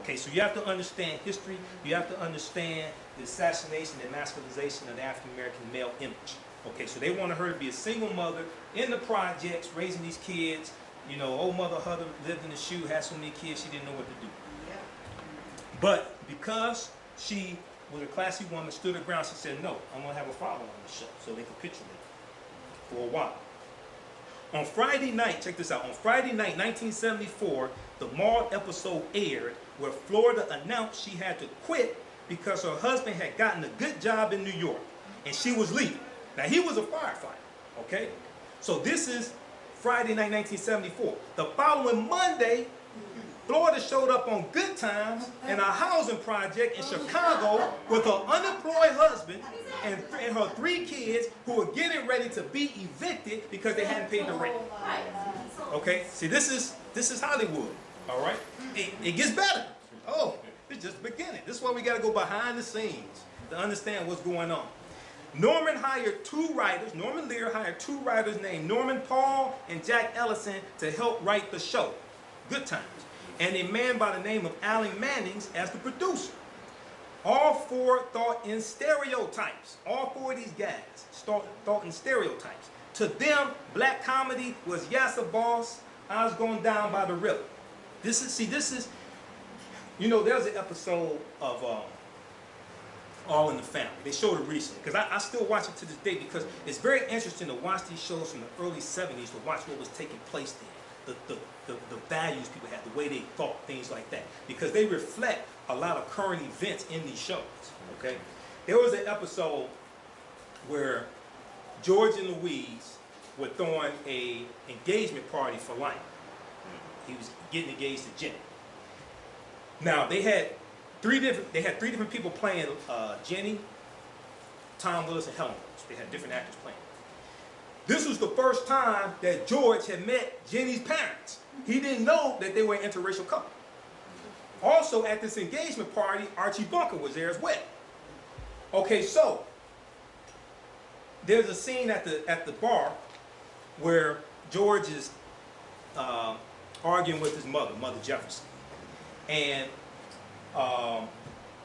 Okay, so you have to understand history. You have to understand the assassination and masculinization of the African American male image. Okay, so they wanted her to be a single mother in the projects, raising these kids. You know, old mother Hutter lived in the shoe, had so many kids she didn't know what to do. But because she was a classy woman, stood her ground, she said, no, I'm going to have a father on the show, so they capitulated for a while. On Friday night, check this out, on Friday night, 1974, the Maude episode aired where Florida announced she had to quit because her husband had gotten a good job in New York, and she was leaving. Now, he was a firefighter, okay? So this is Friday night, 1974. The following Monday, Florida showed up on Good Times in a housing project in Chicago with her unemployed husband and her 3 kids who were getting ready to be evicted because they hadn't paid the rent. Okay, see, this is Hollywood. All right, it gets better. Oh, it's just the beginning. This is why we got to go behind the scenes to understand what's going on. Norman hired 2 writers. Norman Lear hired 2 writers named Norman Paul and Jack Ellison to help write the show, Good Times, and a man by the name of Alan Mannings as the producer. All 4 thought in stereotypes. All 4 of these guys thought in stereotypes. To them, black comedy was Yassa Boss, I Was Going Down by the River. This is, you know, there's an episode of All in the Family. They showed it recently, because I still watch it to this day, because it's very interesting to watch these shows from the early 70s, to watch what was taking place then. The values people had, the way they thought, things like that, because they reflect a lot of current events in these shows. Okay, there was an episode where George and Louise were throwing a engagement party for Lionel. He was getting engaged to Jenny. Now they had 3 different people playing Jenny, Tom Willis, and Helen Willis. They had different actors playing. This was the first time that George had met Jenny's parents. He didn't know that they were an interracial couple. Also, at this engagement party, Archie Bunker was there as well. Okay, so there's a scene at the bar where George is arguing with his mother, Mother Jefferson, and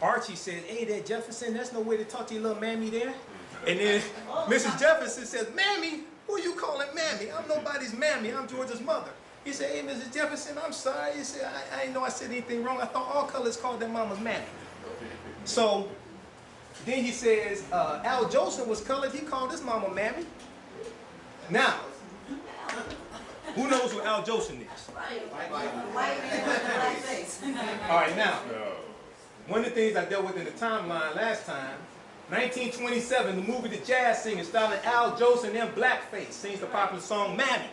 Archie says, "Hey there, Jefferson, there's no way to talk to your little mammy there." And then Mrs. Jefferson says, "Mammy? Who you calling mammy? I'm nobody's mammy. I'm George's mother." He said, "Hey, Mrs. Jefferson, I'm sorry." He said, I didn't know I said anything wrong. I thought all colors called their mama's mammy." So then he says, Al Jolson was colored. He called his mama mammy. Now, who knows who Al Jolson is? All right, now, one of the things I dealt with in the timeline last time, 1927, the movie The Jazz Singer, starring Al Jolson in blackface, sings the popular song Mammy.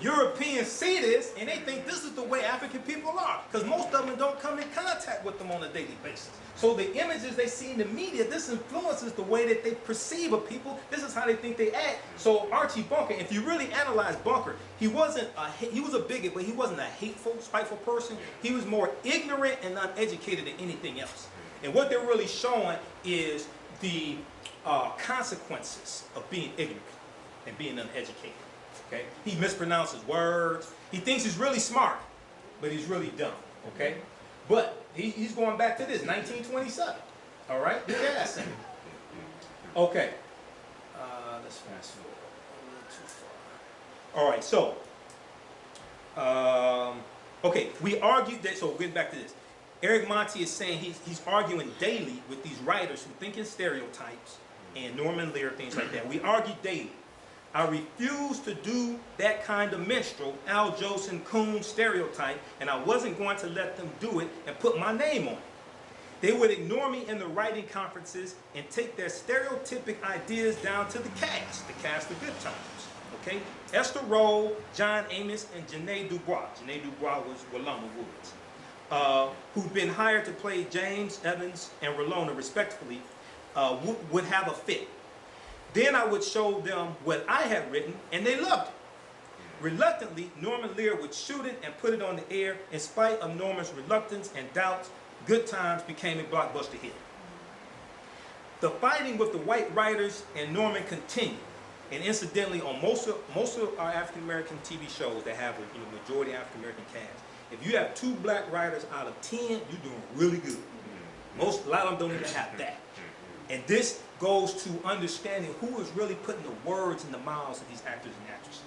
Europeans see this and they think this is the way African people are, because most of them don't come in contact with them on a daily basis. So the images they see in the media, this influences the way that they perceive of people. This is how they think they act. So Archie Bunker, if you really analyze Bunker, he was a bigot, but he wasn't a hateful, spiteful person. He was more ignorant and uneducated than anything else. And what they're really showing is the consequences of being ignorant and being uneducated. Okay? He mispronounces words. He thinks he's really smart, but he's really dumb. Okay? But he's going back to this, 1927. All right? The Jazz Singer. Okay. Let's fast forward a little too far. All right, so, okay, we argued that, so we're getting back to this. Eric Monti is saying he's arguing daily with these writers who think in stereotypes and Norman Lear, things like that. We argue daily. I refuse to do that kind of minstrel, Al Jolson coon stereotype, and I wasn't going to let them do it and put my name on it. They would ignore me in the writing conferences and take their stereotypic ideas down to the cast of Good Times. Okay? Esther Rolle, John Amos, and Janae Dubois. Janae Dubois was Willama Woods. Who'd been hired to play James, Evans, and Rolona respectively, would have a fit. Then I would show them what I had written, and they loved it. Reluctantly, Norman Lear would shoot it and put it on the air. In spite of Norman's reluctance and doubts, Good Times became a blockbuster hit. The fighting with the white writers and Norman continued. And incidentally, on most of our African-American TV shows that have a majority African-American cast, If you have 2 black writers out of 10, you're doing really good. A lot of them don't even have that. And this goes to understanding who is really putting the words in the mouths of these actors and actresses.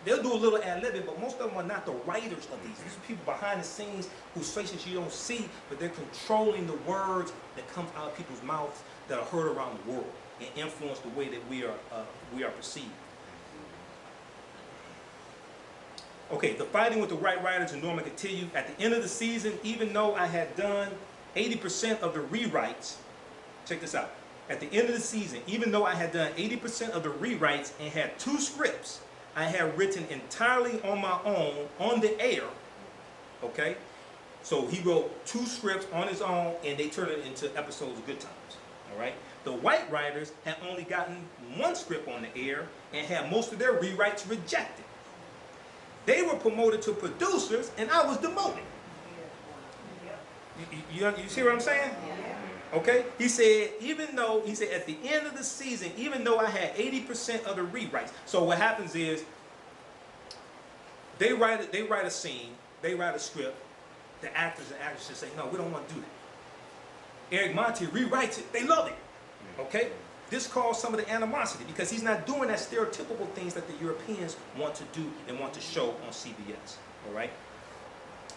They'll do a little ad-libbing, but most of them are not the writers of these. These are people behind the scenes whose faces you don't see, but they're controlling the words that come out of people's mouths that are heard around the world and influence the way that we are perceived. Okay, the fighting with the white writers and Norman continued. At the end of the season, even though I had done 80% of the rewrites, check this out. At the end of the season, even though I had done 80% of the rewrites and had 2 scripts I had written entirely on my own, on the air, okay? So he wrote 2 scripts on his own, and they turned it into episodes of Good Times, all right? The white writers had only gotten 1 script on the air and had most of their rewrites rejected. They were promoted to producers, and I was demoted. You see what I'm saying? Okay? He said, at the end of the season, even though I had 80% of the rewrites. So what happens is, they write a scene, they write a script, the actors and actresses say, no, we don't want to do that. Eric Monti rewrites it, they love it. Okay? This caused some of the animosity because he's not doing that stereotypical things that the Europeans want to do and want to show on CBS. All right?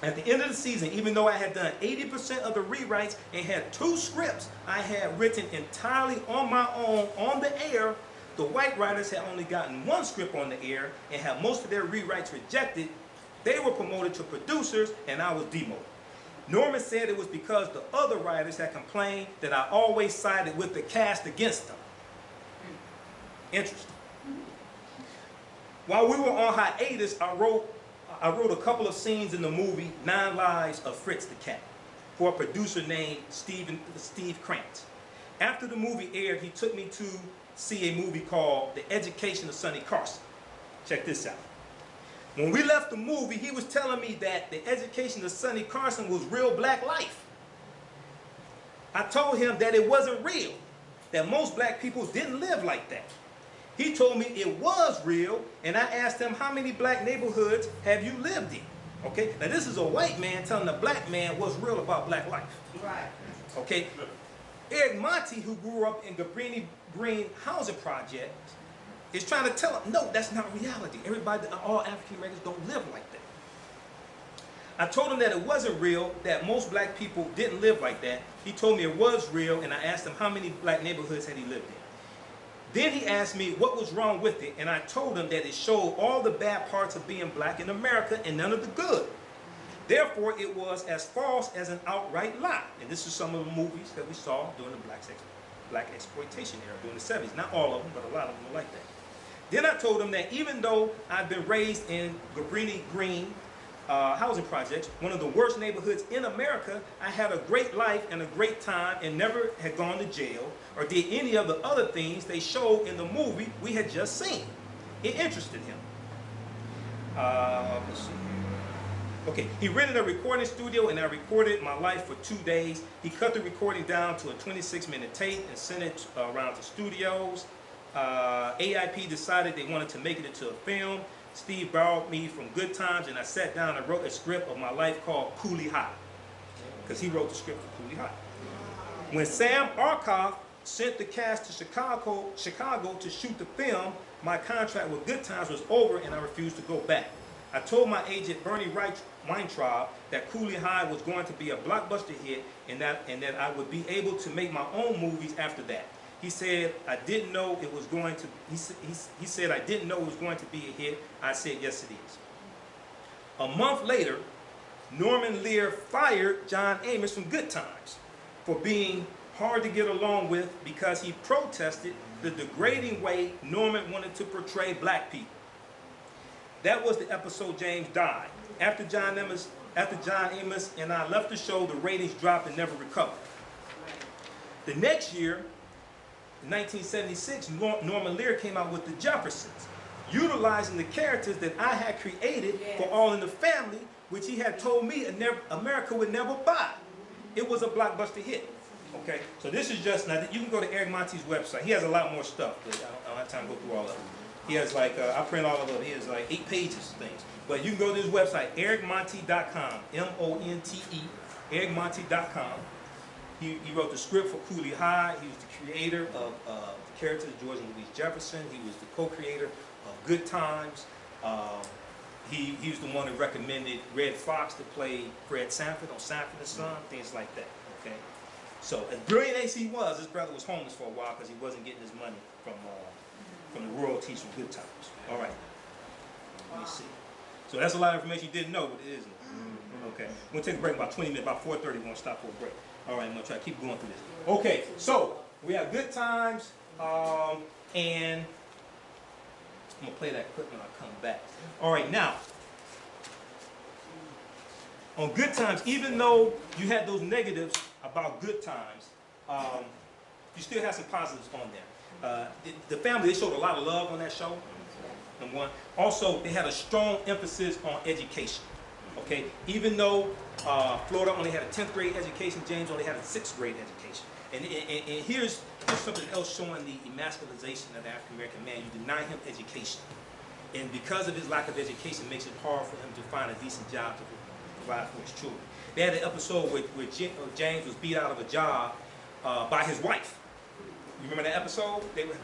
At the end of the season, even though I had done 80% of the rewrites and had 2 scripts I had written entirely on my own on the air, the white writers had only gotten 1 script on the air and had most of their rewrites rejected. They were promoted to producers and I was demoted. Norman said it was because the other writers had complained that I always sided with the cast against them. Interesting. While we were on hiatus, I wrote a couple of scenes in the movie 9 Lives of Fritz the Cat for a producer named Steve Krantz. After the movie aired, he took me to see a movie called The Education of Sonny Carson. Check this out. When we left the movie, he was telling me that The Education of Sonny Carson was real black life. I told him that it wasn't real, that most black people didn't live like that. He told me it was real, and I asked him, how many black neighborhoods have you lived in? Okay, now this is a white man telling a black man what's real about black life. Right. Okay, Eric Monti, who grew up in Cabrini Green housing project, is trying to tell him, no, that's not reality. Everybody, all African Americans don't live like that. I told him that it wasn't real, that most black people didn't live like that. He told me it was real, and I asked him how many black neighborhoods had he lived in. Then he asked me what was wrong with it, and I told him that it showed all the bad parts of being black in America and none of the good. Therefore, it was as false as an outright lie. And this is some of the movies that we saw during the black exploitation era during the 70s. Not all of them, but a lot of them were like that. Then I told him that even though I've been raised in Cabrini Green housing projects, one of the worst neighborhoods in America, I had a great life and a great time and never had gone to jail or did any of the other things they showed in the movie we had just seen. It interested him. Let's see. Okay, he rented a recording studio and I recorded my life for 2 days. He cut the recording down to a 26-minute tape and sent it around to studios. AIP decided they wanted to make it into a film. Steve borrowed me from Good Times and I sat down and wrote a script of my life called Cooley High, because he wrote the script for Cooley High. When Sam Arkoff sent the cast to Chicago to shoot the film, my contract with Good Times was over and I refused to go back. I told my agent Bernie Weintraub that Cooley High was going to be a blockbuster hit and that I would be able to make my own movies after that. He said I didn't know it was going to. He said I didn't know it was going to be a hit. I said yes it is. A month later, Norman Lear fired John Amos from Good Times for being hard to get along with because he protested the degrading way Norman wanted to portray black people. That was the episode James died. After John Amos and I left the show, the ratings dropped and never recovered. The next year, in 1976, Norman Lear came out with The Jeffersons, utilizing the characters that I had created for All in the Family, which he had told me America would never buy. It was a blockbuster hit. Okay, so this is just, now you can go to Eric Monti's website. He has a lot more stuff, but I don't have time to go through all of it. He has like, I print all of them. He has like 8 pages of things. But you can go to his website, ericmonte.com, M-O-N-T-E, ericmonte.com. He wrote the script for Cooley High. He was the creator of the characters George and Louise Jefferson. He was the co-creator of Good Times. He was the one who recommended Red Fox to play Fred Sanford on Sanford and Son, things like that. Okay. So as brilliant as he was, his brother was homeless for a while because he wasn't getting his money from the royalties from Good Times. All right. Let me see. So that's a lot of information you didn't know, but it isn't. Okay. We're going to take a break about 20 minutes, about 4:30. We're going to stop for a break. All right, I'm going to try to keep going through this. Okay, so we have Good Times, and I'm going to play that clip when I come back. All right, now, on Good Times, even though you had those negatives about Good Times, you still have some positives on there. The family, they showed a lot of love on that show, number one. Also, they had a strong emphasis on education. Okay, even though Florida only had a 10th grade education, James only had a 6th grade education. And here's something else showing the emasculization of the African American man. You deny him education. And because of his lack of education, it makes it hard for him to find a decent job to provide for his children. They had an episode where James was beat out of a job by his wife. You remember that episode? They were,